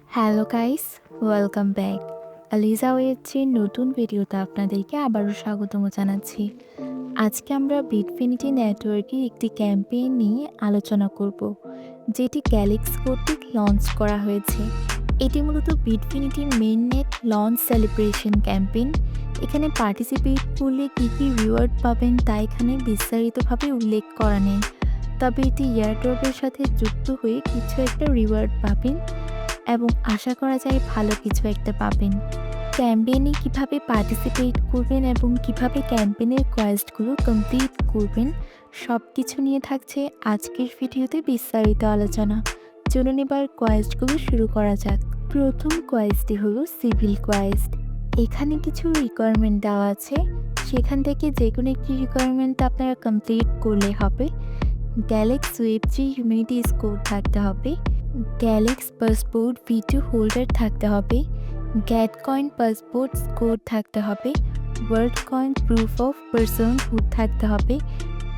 Hello guys, welcome back. Aliza ওয়েবজির নতুন ভিডিওতে আপনাদেরকে আবারও স্বাগতম জানাচ্ছি। আজকে আমরা বিটফিনিটি নেটওয়ার্কের একটি ক্যাম্পেইন নিয়ে আলোচনা করব, যেটি গ্যালেক্স কর্তৃক লঞ্চ করা হয়েছে। এটি মূলত বিটফিনিটির main net launch celebration campaign. এখানে পার্টিসিপেট করলে কী কী রিওয়ার্ড পাবেন তা এখানে বিস্তারিতভাবে উল্লেখ করা নেই, তবে এটি এয়ারড্রপের সাথে যুক্ত হয়ে কিছু একটা রিওয়ার্ড পাবেন এবং আশা করা যায় ভালো কিছু একটা পাবেন। ক্যাম্পেইনে কিভাবে পার্টিসিপেট করবেন এবং কিভাবে ক্যাম্পেইনের কোয়েস্টগুলো কমপ্লিট করবেন, সব কিছু নিয়ে থাকছে আজকের ভিডিওতে বিস্তারিত আলোচনা। চলুন এবার কোয়েস্টগুলো শুরু করা যাক। প্রথম কোয়েস্টটি হলো সিভিল কোয়েস্ট। এখানে কিছু রিকোয়ারমেন্ট দেওয়া আছে, সেখান থেকে যে কোনো একটি রিকোয়ারমেন্ট আপনারা কমপ্লিট করলে হবে। গ্যালেক্স ওয়েবজি হিউম্যানিটি স্কোর থাকতে হবে, গ্যালেক্স পাসপোর্ট V2 হোল্ডার থাকতে হবে, গ্যাট কয়েন পাসপোর্ট স্কোর থাকতে হবে, ওয়ার্ল্ড কয়েন প্রুফ অফ পার্সনহুড থাকতে হবে,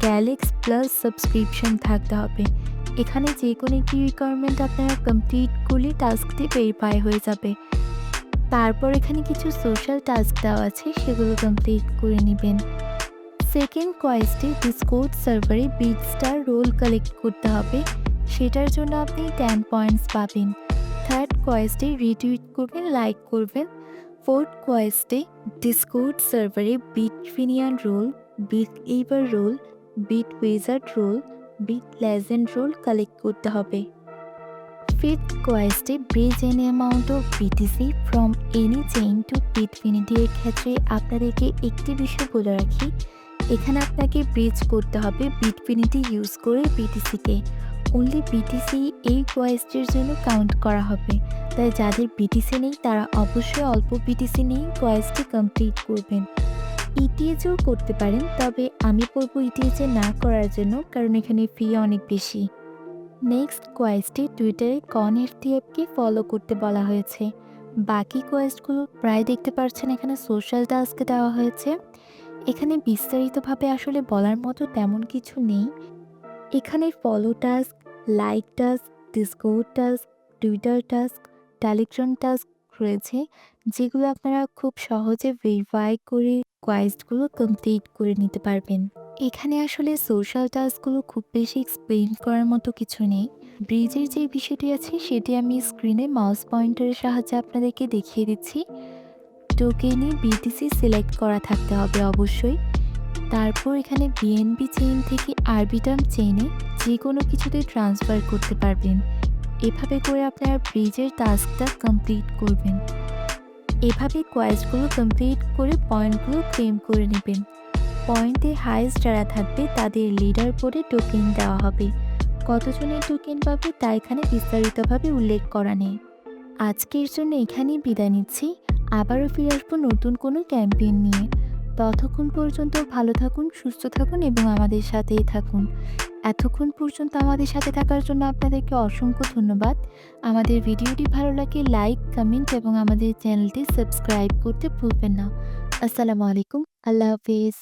গ্যালেক্স প্লাস সাবস্ক্রিপশন থাকতে হবে। এখানে যে কোনো একটি রিকোয়ারমেন্ট আপনারা কমপ্লিট করলে টাস্কটি ভেরিফাই হয়ে যাবে। তারপর এখানে কিছু সোশ্যাল টাস্ক দেওয়া আছে, সেগুলো কমপ্লিট করে নেবেন। সেকেন্ড কোয়েস্টে ডিসকর্ড সার্ভারে বিট স্টার রোল কালেক্ট করতে হবে, সেটার জন্য আপনি 10 পয়েন্টস পাবেন। থার্ড কোয়েস্টে রিটুইট করবেন, লাইক করবেন। ফোর্থ কোয়েস্টে ডিসকর্ড সার্ভারে বিটফিনিয়ান রোল, বিট এইবার role, bit wizard role, bit legend role collect করতে হবে। ফিফথ কোয়েস্টে bridge any amount of BTC from any chain to Bitfinity এর ক্ষেত্রে আপনাদেরকে একটি বিষয় বলে রাখি, এখানে আপনাকে ব্রিজ করতে হবে বিটফিনিটি ইউজ করে বিটিসিকে। অনলি বিটিসি এই কোয়েস্টের জন্য কাউন্ট করা হবে, তাই যাদের বিটিসি নেই তারা অবশ্যই অল্প বিটিসি নিয়ে কোয়েস্টটি কমপ্লিট করবেন। ইটিএচও করতে পারেন, তবে আমি বলবো ইটিএচে না করার জন্য, কারণ এখানে ফি অনেক বেশি। নেক্সট কোয়েস্টে টুইটারে কনএফটিএফকে ফলো করতে বলা হয়েছে। বাকি কোয়েস্টগুলো প্রায় দেখতে পাচ্ছেন এখানে সোশ্যাল টাস্কে দেওয়া হয়েছে। এখানে বিস্তারিতভাবে আসলে বলার মতো তেমন কিছু নেই। এখানে follow task, like task, Discord task, Twitter task, Telegram task রয়েছে, যেগুলো আপনারা খুব সহজে ভেরিফাই করে কোয়েস্টগুলো কমপ্লিট করে নিতে পারবেন। এখানে আসলে সোশ্যাল টাস্কগুলো খুব বেশি এক্সপ্লেইন করার মতো কিছু নেই। ব্রিজের যে বিষয়টি আছে সেটি আমি স্ক্রিনে মাউস পয়েন্টারের সাহায্যে আপনাদেরকে দেখিয়ে দিচ্ছি। টোকেনে বিটিসি সিলেক্ট করা থাকতে হবে অবশ্যই। তারপর এখানে বিএনবি চেইন থেকে আরবিটাম চেইনে যে কোনো কিছুতে ট্রান্সফার করতে পারবেন। এভাবে করে আপনারা ব্রিজের টাস্কটা কমপ্লিট করবেন। এভাবে কোয়েস্টগুলো কমপ্লিট করে পয়েন্টগুলো ক্লেম করে নেবেন। পয়েন্টে হাইয়েস্ট যারা থাকবে তাদের লিডার বোর্ডে টোকেন দেওয়া হবে। কতজনের টোকেন পাবে তা এখানে বিস্তারিতভাবে উল্লেখ করা নেই। আজকের জন্য এখানেই বিদায় নিচ্ছি, আবারও ফিরে আসবো নতুন কোনো ক্যাম্পেইন নিয়ে। ততক্ষণ পর্যন্ত ভালো থাকুন, সুস্থ থাকুন এবং আমাদের সাথেই থাকুন। এতক্ষণ পর্যন্ত আমাদের সাথে থাকার জন্য আপনাদেরকে অসংখ্য ধন্যবাদ। আমাদের ভিডিওটি ভালো লাগে লাইক, কমেন্ট এবং আমাদের চ্যানেলটি সাবস্ক্রাইব করতে ভুলবেন না। আসসালামু আলাইকুম, আল্লাহ হাফেজ।